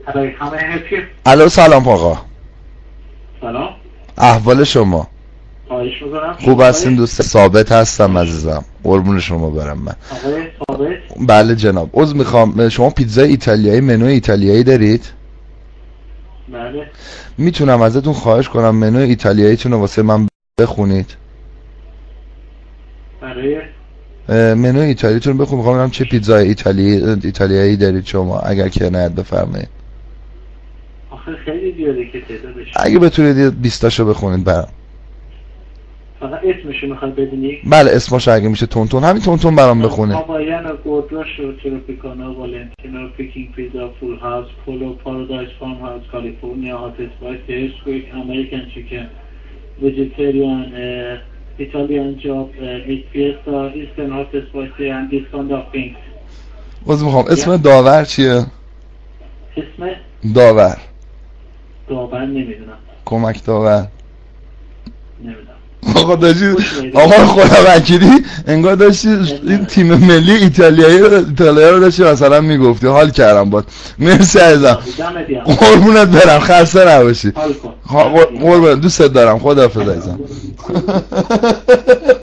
Hello, how may I help you? الو سلام آقا. سلام. احوال شما؟ خواهش می‌کنم. خوب هستین دوست؟ ثابت هستم عزیزم. قربون شما برم من. آقای ثابت؟ بله جناب. عذر میخوام، شما پیتزای ایتالیایی، منو ایتالیایی دارید؟ بله. میتونم ازتون خواهش کنم منو ایتالیاییتون رو واسه من بخونید؟ برای منو ایتالیاییتون رو بخونید. میخوام ببینم چه پیتزای ایتالیایی دارید شما، اگر که عنایت بفرمایید. آخه خیلی زیاده که تعدادش. اگه بتونید 20 تاشو بخونید برام. فقط اسمشو میخواد بدونی؟ بله اسمش اگه میشه تونتون، همین تونتون برام بخونید. هاوایان، گوردوشو، تروپیکانا، والنتینو، پیکینگ پیزا، فول هاوس، پولو، پارادایس فارم هاوس، کالیفرنیا، هات اسپایس، هرسکویک، امریکن چیکن، ویجیتریان، ایتالیان جاب، میت فیستا، ایسترن هات اسپایس اند دیسکاونت آف پینکس. عذر میخوام، اسم داور چیه؟ اسم داور نمیدونم. کمک داور نمیدونم. آقا داشتی آقا خدا وکیلی انگار داشتی این تیم ملی ایتالیایی رو داشتی مثلا میگفتی. حال کردم باد. مرسی عزیزم، قربونت برم، خسته نباشی. قربونت، دوست دارم. خداحافظ عزیزم.